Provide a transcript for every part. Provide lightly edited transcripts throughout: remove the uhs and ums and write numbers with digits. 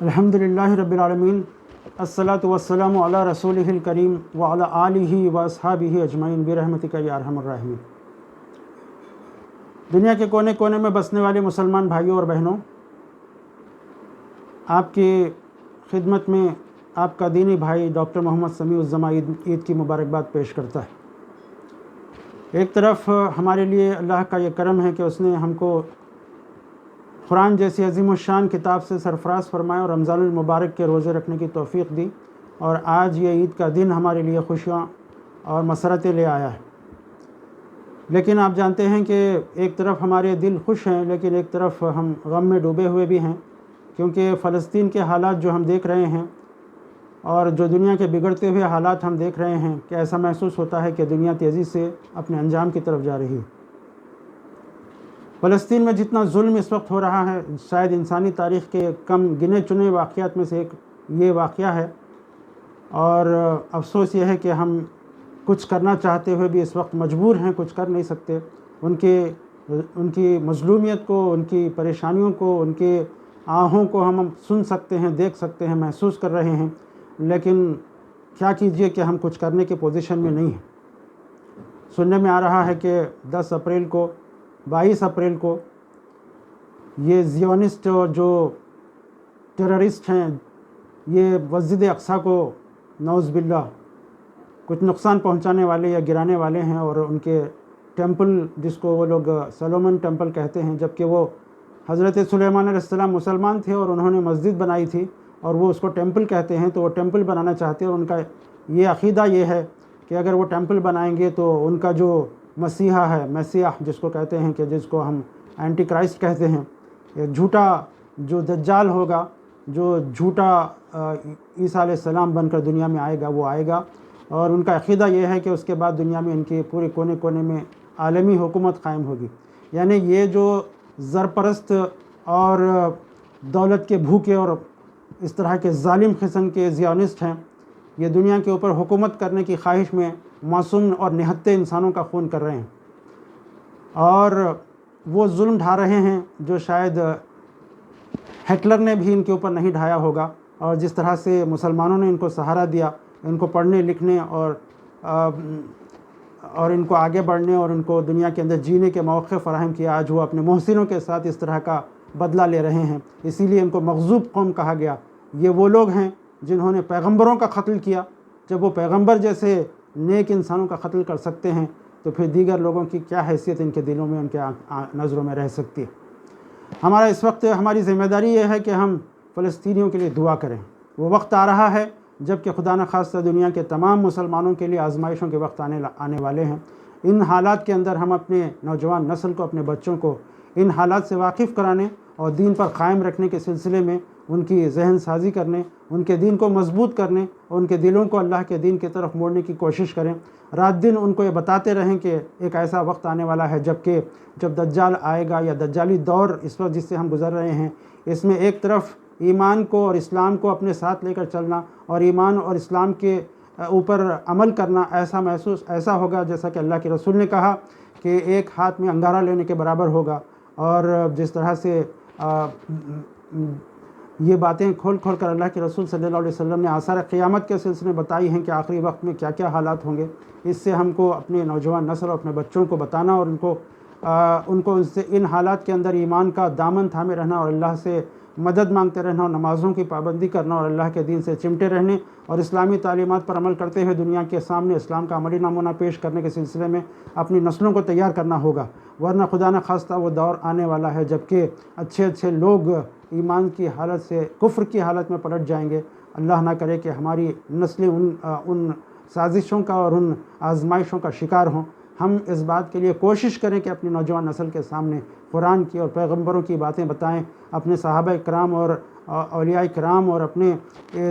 الحمدللہ رب العالمین، الصلاۃ والسلام علی رسولہ الکریم وعلی آلہ و اصحابہ اجمعین برحمتک یا ارحم الراحمین۔ دنیا کے کونے کونے میں بسنے والے مسلمان بھائیوں اور بہنوں، آپ کی خدمت میں آپ کا دینی بھائی ڈاکٹر محمد سمیع الزماں عید کی مبارکباد پیش کرتا ہے۔ ایک طرف ہمارے لیے اللہ کا یہ کرم ہے کہ اس نے ہم کو قرآن جیسی عظیم الشان کتاب سے سرفراز فرمایا اور رمضان المبارک کے روزے رکھنے کی توفیق دی، اور آج یہ عید کا دن ہمارے لیے خوشیاں اور مسرتیں لے آیا ہے۔ لیکن آپ جانتے ہیں کہ ایک طرف ہمارے دل خوش ہیں، لیکن ایک طرف ہم غم میں ڈوبے ہوئے بھی ہیں، کیونکہ فلسطین کے حالات جو ہم دیکھ رہے ہیں اور جو دنیا کے بگڑتے ہوئے حالات ہم دیکھ رہے ہیں کہ ایسا محسوس ہوتا ہے کہ دنیا تیزی سے اپنے انجام کی طرف جا رہی ہے۔ فلسطین میں جتنا ظلم اس وقت ہو رہا ہے، شاید انسانی تاریخ کے کم گنے چنے واقعات میں سے ایک یہ واقعہ ہے، اور افسوس یہ ہے کہ ہم کچھ کرنا چاہتے ہوئے بھی اس وقت مجبور ہیں، کچھ کر نہیں سکتے۔ ان کی مظلومیت کو، ان کی پریشانیوں کو، ان کے آہوں کو ہم سن سکتے ہیں، دیکھ سکتے ہیں، محسوس کر رہے ہیں، لیکن کیا کیجئے کہ ہم کچھ کرنے کی پوزیشن میں نہیں ہیں۔ سننے میں آ رہا ہے کہ 22 اپریل کو یہ زیونسٹ جو ٹیررسٹ ہیں، یہ مسجد اقصیٰ کو نعوذ باللہ کچھ نقصان پہنچانے والے یا گرانے والے ہیں، اور ان کے ٹیمپل، جس کو وہ لوگ سولومن ٹیمپل کہتے ہیں، جبکہ وہ حضرت سلیمان علیہ السلام مسلمان تھے اور انہوں نے مسجد بنائی تھی، اور وہ اس کو ٹیمپل کہتے ہیں، تو وہ ٹیمپل بنانا چاہتے ہیں، اور ان کا یہ عقیدہ یہ ہے کہ اگر وہ ٹیمپل بنائیں گے تو ان کا جو مسیحا ہے، مسیح جس کو کہتے ہیں، کہ جس کو ہم اینٹی کرائسٹ کہتے ہیں، ایک جھوٹا جو دجال ہوگا، جو جھوٹا عیسیٰ علیہ السلام بن کر دنیا میں آئے گا، وہ آئے گا، اور ان کا عقیدہ یہ ہے کہ اس کے بعد دنیا میں ان کے پورے کونے کونے میں عالمی حکومت قائم ہوگی۔ یعنی یہ جو زرپرست اور دولت کے بھوکے اور اس طرح کے ظالم قسم کے زیونسٹ ہیں، یہ دنیا کے اوپر حکومت کرنے کی خواہش میں معصوم اور نہتے انسانوں کا خون کر رہے ہیں، اور وہ ظلم ڈھا رہے ہیں جو شاید ہٹلر نے بھی ان کے اوپر نہیں ڈھایا ہوگا، اور جس طرح سے مسلمانوں نے ان کو سہارا دیا، ان کو پڑھنے لکھنے اور ان کو آگے بڑھنے اور ان کو دنیا کے اندر جینے کے مواقع فراہم کیا، آج وہ اپنے محسنوں کے ساتھ اس طرح کا بدلہ لے رہے ہیں۔ اسی لیے ان کو مغضوب قوم کہا گیا۔ یہ وہ لوگ ہیں جنہوں نے پیغمبروں کا قتل کیا۔ جب وہ پیغمبر جیسے نیک انسانوں کا قتل کر سکتے ہیں، تو پھر دیگر لوگوں کی کیا حیثیت ان کے دلوں میں، ان کے نظروں میں رہ سکتی ہے۔ ہمارا اس وقت ہماری ذمہ داری یہ ہے کہ ہم فلسطینیوں کے لیے دعا کریں۔ وہ وقت آ رہا ہے جب کہ خدا نخواستہ دنیا کے تمام مسلمانوں کے لیے آزمائشوں کے وقت آنے والے ہیں۔ ان حالات کے اندر ہم اپنے نوجوان نسل کو، اپنے بچوں کو ان حالات سے واقف کرانے اور دین پر قائم رکھنے کے سلسلے میں ان کی ذہن سازی کرنے، ان کے دین کو مضبوط کرنے اور ان کے دلوں کو اللہ کے دین کی طرف موڑنے کی کوشش کریں۔ رات دن ان کو یہ بتاتے رہیں کہ ایک ایسا وقت آنے والا ہے جب دجال آئے گا، یا دجالی دور اس وقت جس سے ہم گزر رہے ہیں، اس میں ایک طرف ایمان کو اور اسلام کو اپنے ساتھ لے کر چلنا اور ایمان اور اسلام کے اوپر عمل کرنا ایسا ہوگا جیسا کہ اللہ کے رسول نے کہا کہ ایک ہاتھ میں انگارہ لینے کے برابر ہوگا۔ اور جس طرح سے یہ باتیں کھول کر اللہ کے رسول صلی اللہ علیہ وسلم نے آثار قیامت کے سلسلے میں بتائی ہیں کہ آخری وقت میں کیا کیا حالات ہوں گے، اس سے ہم کو اپنے نوجوان نسل اور اپنے بچوں کو بتانا اور ان کو ان حالات کے اندر ایمان کا دامن تھامے رہنا اور اللہ سے مدد مانگتے رہنا اور نمازوں کی پابندی کرنا اور اللہ کے دین سے چمٹے رہنے اور اسلامی تعلیمات پر عمل کرتے ہوئے دنیا کے سامنے اسلام کا عملی نمونہ پیش کرنے کے سلسلے میں اپنی نسلوں کو تیار کرنا ہوگا، ورنہ خدا نخواستہ وہ دور آنے والا ہے جب کہ اچھے لوگ ایمان کی حالت سے کفر کی حالت میں پلٹ جائیں گے۔ اللہ نہ کرے کہ ہماری نسلیں ان سازشوں کا اور ان آزمائشوں کا شکار ہوں۔ ہم اس بات کے لیے کوشش کریں کہ اپنی نوجوان نسل کے سامنے قرآن کی اور پیغمبروں کی باتیں بتائیں، اپنے صحابہ کرام اور اولیاء کرام اور اپنے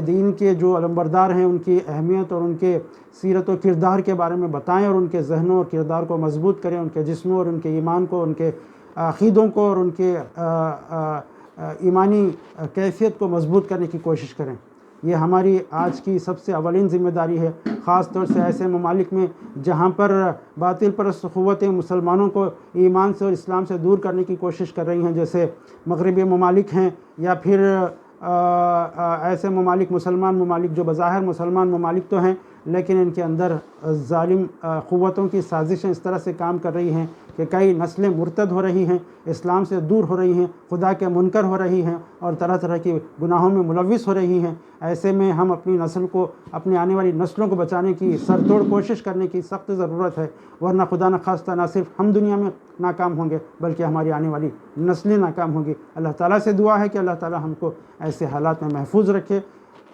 دین کے جو علمبردار ہیں ان کی اہمیت اور ان کے سیرت و کردار کے بارے میں بتائیں، اور ان کے ذہنوں اور کردار کو مضبوط کریں، ان کے جسموں اور ان کے ایمان کو، ان کے عقیدوں کو اور ان کے ایمانی کیفیت کو مضبوط کرنے کی کوشش کریں۔ یہ ہماری آج کی سب سے اولین ذمہ داری ہے، خاص طور سے ایسے ممالک میں جہاں پر باطل پرست قوتیں مسلمانوں کو ایمان سے اور اسلام سے دور کرنے کی کوشش کر رہی ہیں، جیسے مغربی ممالک ہیں یا پھر ایسے ممالک، مسلمان ممالک جو بظاہر مسلمان ممالک تو ہیں لیکن ان کے اندر ظالم قوتوں کی سازشیں اس طرح سے کام کر رہی ہیں کہ کئی نسلیں مرتد ہو رہی ہیں، اسلام سے دور ہو رہی ہیں، خدا کے منکر ہو رہی ہیں اور طرح طرح کی گناہوں میں ملوث ہو رہی ہیں۔ ایسے میں ہم اپنی نسل کو، اپنی آنے والی نسلوں کو بچانے کی سر توڑ کوشش کرنے کی سخت ضرورت ہے، ورنہ خدا نخواستہ نہ صرف ہم دنیا میں ناکام ہوں گے بلکہ ہماری آنے والی نسلیں ناکام ہوں گی۔ اللہ تعالیٰ سے دعا ہے کہ اللہ تعالیٰ ہم کو ایسے حالات میں محفوظ رکھے،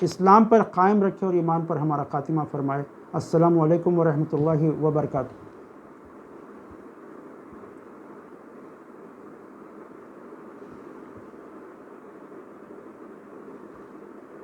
اسلام پر قائم رکھے اور ایمان پر ہمارا خاتمہ فرمائے۔ السلام علیکم ورحمۃ اللہ وبرکاتہ۔